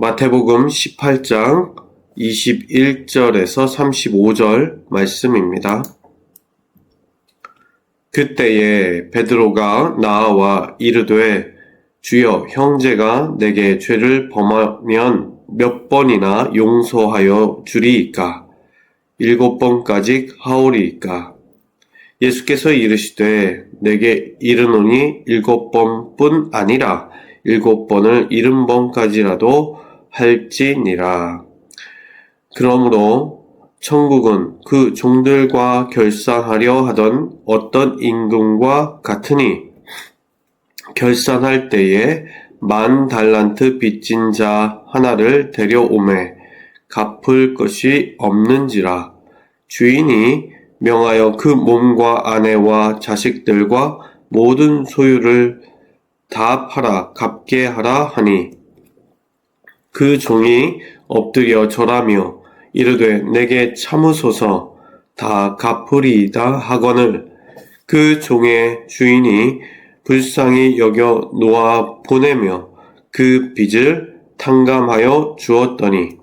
마태복음 18장 21절에서 35절 말씀입니다. 그때에 베드로가 나아와 이르되 주여, 형제가 내게 죄를 범하면 몇 번이나 용서하여 주리이까? 7번까지 하오리이까? 예수께서 이르시되 내게 이르노니 7번뿐 아니라 7번을 70번까지라도 할지니라. 그러므로 천국은 그 종들과 결산하려 하던 어떤 임금과 같으니 결산할 때에 10,000달란트 빚진 자 하나를 데려오매 갚을 것이 없는지라. 주인이 명하여 그 몸과 아내와 자식들과 모든 소유를 다 팔아 갚게 하라 하니 그 종이 엎드려 절하며 이르되 내게 참으소서 다 갚으리이다 하거늘 그 종의 주인이 불쌍히 여겨 놓아 보내며 그 빚을 탕감하여 주었더니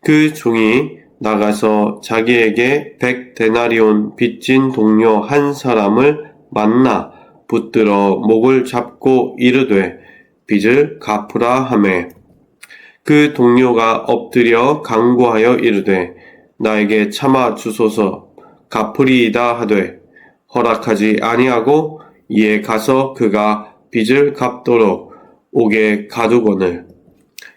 그 종이 나가서 자기에게 100데나리온 빚진 동료 한 사람을 만나 붙들어 목을 잡고 이르되 빚을 갚으라 하매 그 동료가 엎드려 간구하여 이르되 나에게 참아 주소서 갚으리이다 하되 허락하지 아니하고 이에 가서 그가 빚을 갚도록 옥에 가두거늘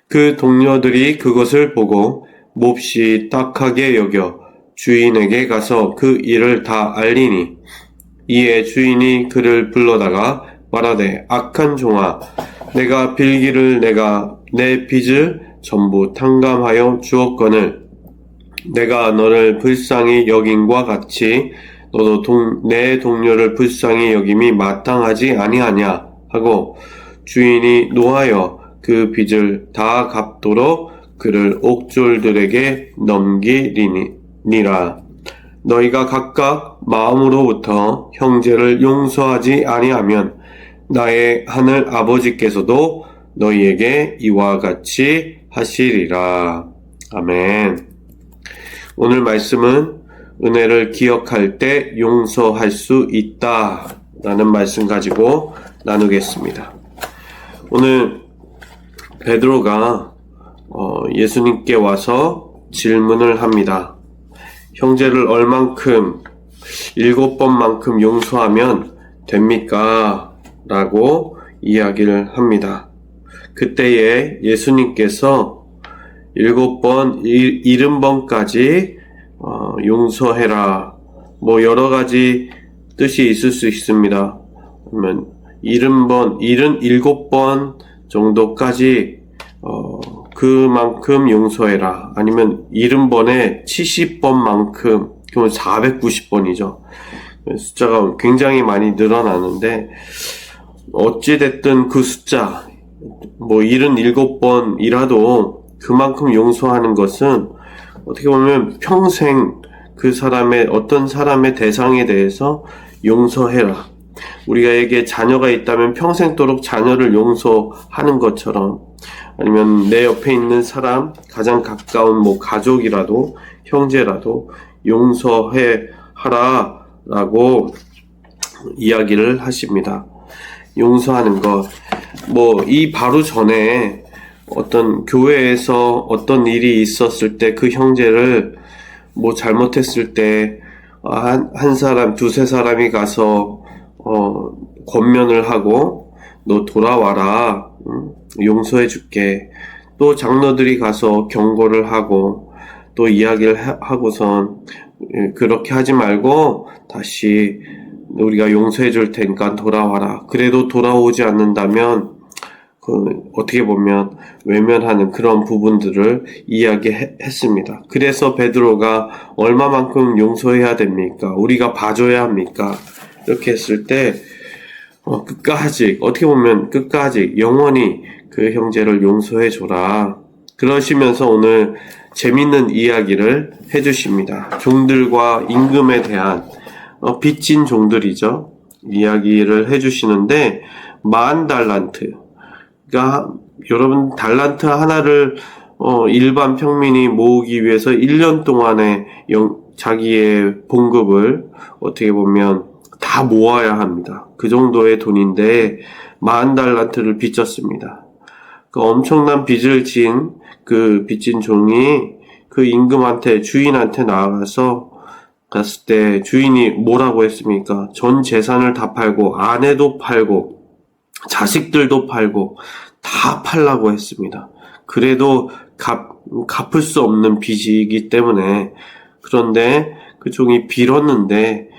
그 동료들이 그것을 보고 몹시 딱하게 여겨 주인에게 가서 그 일을 다 알리니 이에 주인이 그를 불러다가 말하되 악한 종아, 내가 빌기를 내가 내 빚을 전부 탕감하여 주었거늘 내가 너를 불쌍히 여김과 같이 너도 내 동료를 불쌍히 여김이 마땅하지 아니하냐 하고 주인이 노하여 그 빚을 다 갚도록 그를 옥졸들에게 넘기리니라. 너희가 각각 마음으로부터 형제를 용서하지 아니하면 나의 하늘 아버지께서도 너희에게 이와 같이 하시리라. 아멘. 오늘 말씀은 은혜를 기억할 때 용서할 수 있다 라는 말씀 가지고 나누겠습니다. 오늘 베드로가 예수님께 와서 질문을 합니다. 형제를 얼만큼 7번만큼 용서하면 됩니까? 라고 이야기를 합니다. 그때에 예수님께서 7번, 70번까지 용서해라. 여러 가지 뜻이 있을 수 있습니다. 그러면 77번 정도까지 그만큼 용서해라. 아니면 70번에 70번만큼, 그러면 490번이죠. 숫자가 굉장히 많이 늘어나는데, 어찌됐든 그 숫자, 77번이라도 그만큼 용서하는 것은 어떻게 보면 평생 그 사람의, 어떤 사람의 대상에 대해서 용서해라. 우리가에게 자녀가 있다면 평생도록 자녀를 용서하는 것처럼, 아니면 내 옆에 있는 사람, 가장 가까운 가족이라도, 형제라도 용서해 하라 라고 이야기를 하십니다. 용서하는 것. 이 바로 전에 어떤 교회에서 어떤 일이 있었을 때 그 형제를 잘못했을 때 한 사람, 두세 사람이 가서 권면을 하고 너 돌아와라. 용서해 줄게. 또 장로들이 가서 경고를 하고 또 이야기를 하고선 그렇게 하지 말고 다시 우리가 용서해 줄 테니까 돌아와라. 그래도 돌아오지 않는다면 어떻게 보면 외면하는 그런 부분들을 이야기했습니다. 그래서 베드로가 얼마만큼 용서해야 됩니까? 우리가 봐줘야 합니까? 이렇게 했을 때 끝까지, 어떻게 보면 끝까지 영원히 그 형제를 용서해 줘라. 그러시면서 오늘 재밌는 이야기를 해주십니다. 종들과 임금에 대한 빚진 종들이죠. 이야기를 해주시는데 10,000달란트, 여러분 달란트 하나를 일반 평민이 모으기 위해서 1년 동안의 자기의 봉급을 어떻게 보면 다 모아야 합니다. 그 정도의 돈인데 40달란트를 빚졌습니다. 그 엄청난 빚을 진 그 빚진 종이 그 임금한테 주인한테 나아가서 갔을 때 주인이 뭐라고 했습니까? 전 재산을 다 팔고 아내도 팔고 자식들도 팔고 다 팔라고 했습니다. 그래도 갚을 수 없는 빚이기 때문에. 그런데 그 종이 빌었는데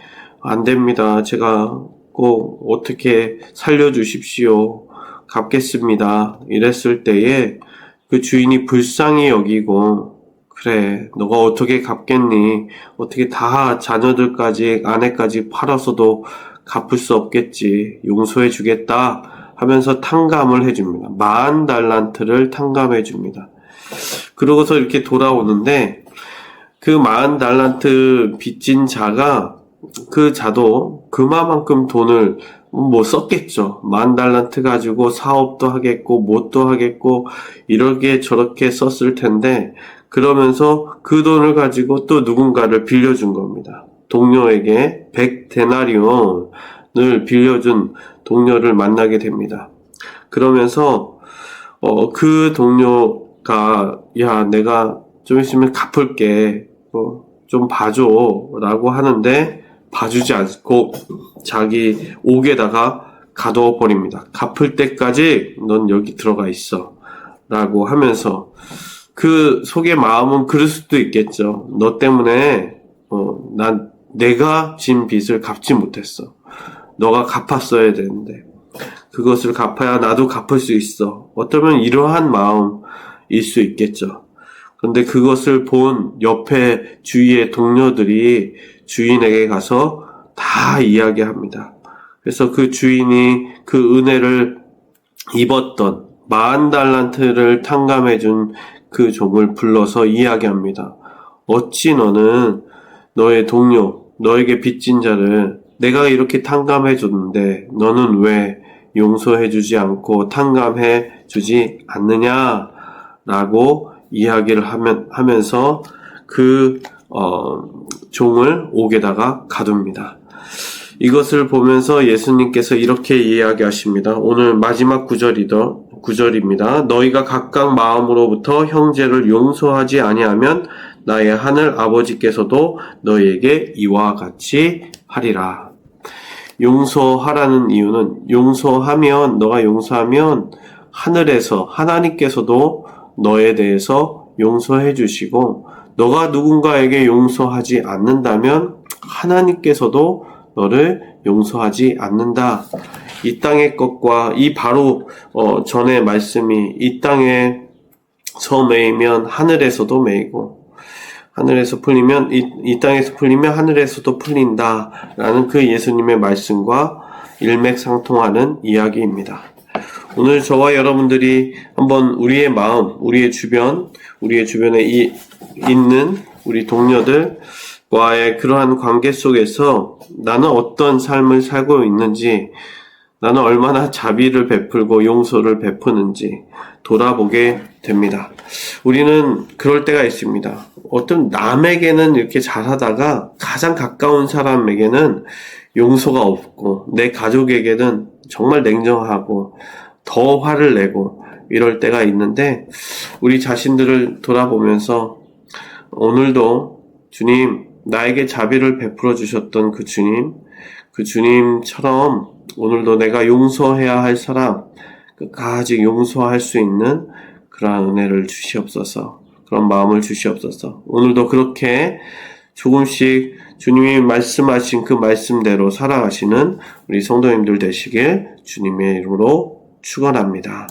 안 됩니다. 제가 꼭 어떻게 살려주십시오. 갚겠습니다. 이랬을 때에 그 주인이 불쌍히 여기고, 그래, 너가 어떻게 갚겠니? 어떻게 다 자녀들까지, 아내까지 팔아서도 갚을 수 없겠지. 용서해 주겠다 하면서 탕감을 해줍니다. 40달란트를 탕감해 줍니다. 그러고서 이렇게 돌아오는데 그 40달란트 빚진 자가 그 자도 그만큼 돈을 썼겠죠. 40달란트 가지고 사업도 하겠고 뭣도 하겠고 이렇게 저렇게 썼을 텐데, 그러면서 그 돈을 가지고 또 누군가를 빌려준 겁니다. 동료에게 100데나리온을 빌려준 동료를 만나게 됩니다. 그러면서 그 동료가 야, 내가 좀 있으면 갚을게, 좀 봐줘 라고 하는데 봐주지 않고 자기 옥에다가 가둬 버립니다. 갚을 때까지 넌 여기 들어가 있어 라고 하면서, 그 속의 마음은 그럴 수도 있겠죠. 너 때문에 내가 진 빚을 갚지 못했어. 너가 갚았어야 되는데 그것을 갚아야 나도 갚을 수 있어. 어쩌면 이러한 마음일 수 있겠죠. 그런데 그것을 본 옆에 주위의 동료들이 주인에게 가서 다 이야기합니다. 그래서 그 주인이 그 은혜를 입었던 40달란트를 탕감해준 그 종을 불러서 이야기합니다. 어찌 너는 너의 동료, 너에게 빚진 자를 내가 이렇게 탕감해줬는데 너는 왜 용서해주지 않고 탕감해주지 않느냐라고 이야기를 하면서 그 종을 옥에다가 가둡니다. 이것을 보면서 예수님께서 이렇게 이야기하십니다. 오늘 마지막 구절입니다. 너희가 각각 마음으로부터 형제를 용서하지 아니하면 나의 하늘 아버지께서도 너희에게 이와 같이 하리라. 용서하라는 이유는, 너가 용서하면 하늘에서 하나님께서도 너에 대해서 용서해 주시고, 너가 누군가에게 용서하지 않는다면 하나님께서도 너를 용서하지 않는다. 이 땅의 것과 이 바로 전의 말씀이 이 땅에서 매이면 하늘에서도 매이고, 하늘에서 풀리면 이 땅에서 풀리면 하늘에서도 풀린다라는 그 예수님의 말씀과 일맥상통하는 이야기입니다. 오늘 저와 여러분들이 한번 우리의 마음, 우리의 주변에 있는 우리 동료들과의 그러한 관계 속에서 나는 어떤 삶을 살고 있는지, 나는 얼마나 자비를 베풀고 용서를 베푸는지 돌아보게 됩니다. 우리는 그럴 때가 있습니다. 어떤 남에게는 이렇게 잘하다가 가장 가까운 사람에게는 용서가 없고, 내 가족에게는 정말 냉정하고 더 화를 내고 이럴 때가 있는데, 우리 자신들을 돌아보면서 오늘도 주님, 나에게 자비를 베풀어 주셨던 그 주님처럼 오늘도 내가 용서해야 할 사람 끝까지 용서할 수 있는 그러한 은혜를 주시옵소서. 그런 마음을 주시옵소서. 오늘도 그렇게 조금씩 주님이 말씀하신 그 말씀대로 살아가시는 우리 성도님들 되시길 주님의 이름으로 축원합니다.